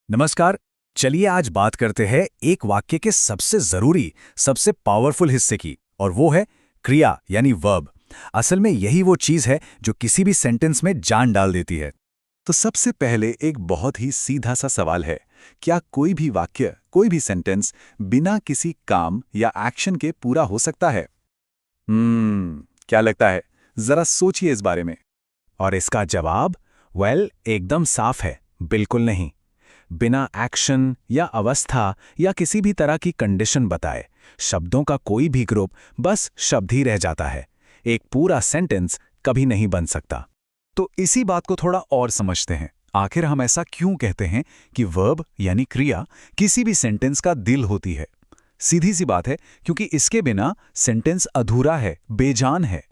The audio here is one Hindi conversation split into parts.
नमस्कार। चलिए आज बात करते हैं एक वाक्य के सबसे जरूरी, सबसे पावरफुल हिस्से की, और वो है क्रिया यानी वर्ब। असल में यही वो चीज है जो किसी भी सेंटेंस में जान डाल देती है। तो सबसे पहले एक बहुत ही सीधा सा सवाल है, क्या कोई भी वाक्य, कोई भी सेंटेंस बिना किसी काम या एक्शन के पूरा हो सकता है? क्या लगता है? जरा सोचिए इस बारे में। और इसका जवाब एकदम साफ है, बिल्कुल नहीं। बिना एक्शन या अवस्था या किसी भी तरह की कंडीशन बताए शब्दों का कोई भी ग्रुप बस शब्द ही रह जाता है। एक पूरा सेंटेंस कभी नहीं बन सकता। तो इसी बात को थोड़ा और समझते हैं। आखिर हम ऐसा क्यों कहते हैं कि वर्ब यानी क्रिया किसी भी सेंटेंस का दिल होती है? सीधी सी बात है, क्योंकि इसके बिना सेंटेंस अधूरा है, बेजान है।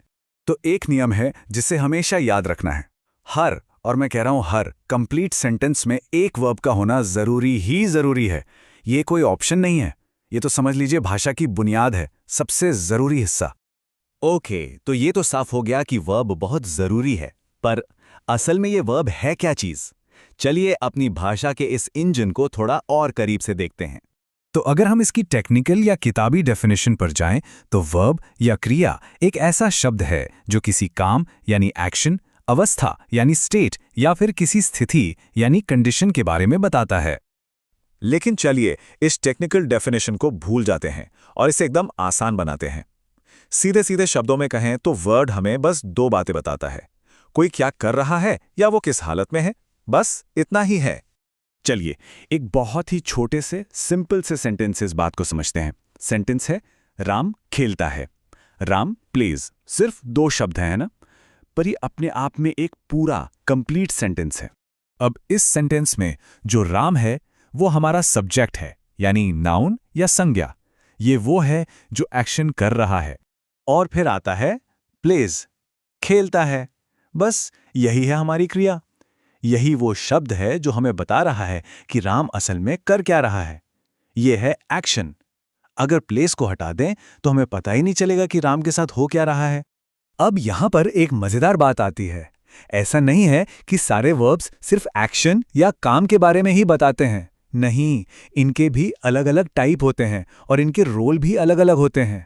तो एक नियम है जिसे हमेशा याद रखना है। हर, और मैं कह रहा हूं हर, कंप्लीट सेंटेंस में एक वर्ब का होना जरूरी ही जरूरी है। ये कोई ऑप्शन नहीं है। ये तो समझ लीजिए भाषा की बुनियाद है, सबसे जरूरी हिस्सा। ओके, तो ये तो साफ हो गया कि वर्ब बहुत जरूरी है। पर असल में ये वर्ब है क्या चीज? चलिए अपनी भाषा के इस इंजन को थोड़ा और करीब से देखते हैं। तो अगर हम इसकी टेक्निकल या किताबी डेफिनेशन पर जाएं तो वर्ब या क्रिया एक ऐसा शब्द है जो किसी काम यानी एक्शन, अवस्था यानी स्टेट या फिर किसी स्थिति यानी कंडीशन के बारे में बताता है। लेकिन चलिए इस टेक्निकल डेफिनेशन को भूल जाते हैं और इसे एकदम आसान बनाते हैं। सीधे सीधे शब्दों में कहें तो वर्ड हमें बस दो बातें बताता है, कोई क्या कर रहा है या वो किस हालत में है, बस इतना ही है। चलिए एक बहुत ही छोटे से सिंपल से सेंटेंस से इस बात को समझते हैं। सेंटेंस है, राम खेलता है, राम प्लेज। सिर्फ दो शब्द हैं, है ना? पर ये अपने आप में एक पूरा कंप्लीट सेंटेंस है। अब इस सेंटेंस में जो राम है वो हमारा सब्जेक्ट है, यानी नाउन या संज्ञा। ये वो है जो एक्शन कर रहा है। और फिर आता है प्लेज, खेलता है। बस यही है हमारी क्रिया। यही वो शब्द है जो हमें बता रहा है कि राम असल में कर क्या रहा है। ये है एक्शन। अगर प्लेस को हटा दें तो हमें पता ही नहीं चलेगा कि राम के साथ हो क्या रहा है। अब यहां पर एक मजेदार बात आती है। ऐसा नहीं है कि सारे वर्ब्स सिर्फ एक्शन या काम के बारे में ही बताते हैं। नहीं, इनके भी अलग अलग टाइप होते हैं और इनके रोल भी अलग अलग होते हैं।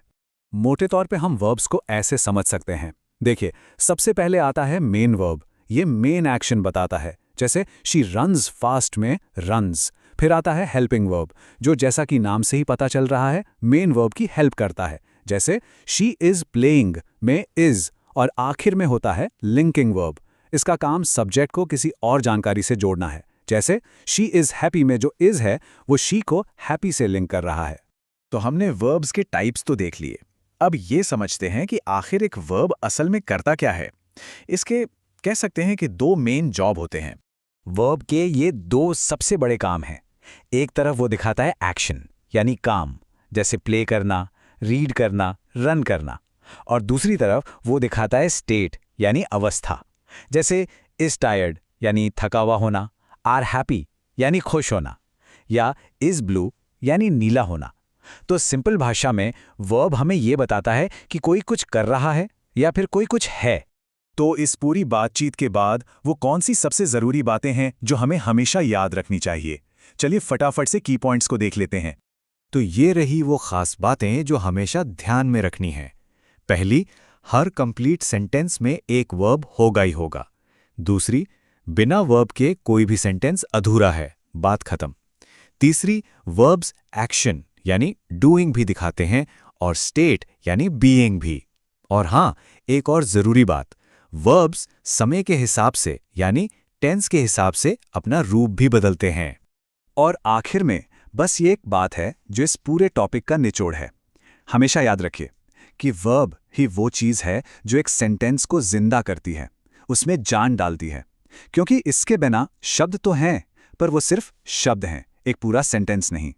मोटे तौर पे हम वर्ब्स को ऐसे समझ सकते हैं। देखिए, सबसे पहले आता है मेन वर्ब। ये मेन एक्शन बताता है, जैसे शी रन्स फास्ट में रन्स। फिर आता है हेल्पिंग वर्ब, जो जैसा कि नाम से ही पता चल रहा है मेन वर्ब की हेल्प करता है, जैसे शी इज प्लेइंग में इज। और आखिर में होता है लिंकिंग वर्ब। इसका काम सब्जेक्ट को किसी और जानकारी से जोड़ना है, जैसे शी इज हैप्पी में जो इज है वो शी को हैप्पी से लिंक कर रहा है। तो हमने वर्ब्स के टाइप्स तो देख लिए। अब ये समझते हैं कि आखिर एक वर्ब असल में करता क्या है। इसके कह सकते हैं कि दो मेन जॉब होते हैं। वर्ब के ये दो सबसे बड़े काम हैं। एक तरफ वो दिखाता है एक्शन यानी काम, जैसे प्ले करना, रीड करना, रन करना। और दूसरी तरफ वो दिखाता है स्टेट यानी अवस्था, जैसे इज टायर्ड यानी थका हुआ होना, आर हैप्पी यानी खुश होना, या इज ब्लू यानी नीला होना। तो सिंपल भाषा में वर्ब हमें ये बताता है कि कोई कुछ कर रहा है या फिर कोई कुछ है। तो इस पूरी बातचीत के बाद वो कौन सी सबसे जरूरी बातें हैं जो हमें हमेशा याद रखनी चाहिए? चलिए फटाफट से की पॉइंट्स को देख लेते हैं। तो ये रही वो खास बातें जो हमेशा ध्यान में रखनी है। पहली, हर कंप्लीट सेंटेंस में एक वर्ब होगा ही होगा। दूसरी, बिना वर्ब के कोई भी सेंटेंस अधूरा है, बात खत्म। तीसरी, वर्ब्स एक्शन यानी डूइंग भी दिखाते हैं और स्टेट यानी बीइंग भी। और हां, एक और जरूरी बात, वर्ब्स समय के हिसाब से यानी टेंस के हिसाब से अपना रूप भी बदलते हैं। और आखिर में बस ये एक बात है जो इस पूरे टॉपिक का निचोड़ है। हमेशा याद रखिए कि वर्ब ही वो चीज़ है जो एक सेंटेंस को जिंदा करती है, उसमें जान डालती है। क्योंकि इसके बिना शब्द तो हैं, पर वो सिर्फ शब्द हैं, एक पूरा सेंटेंस नहीं।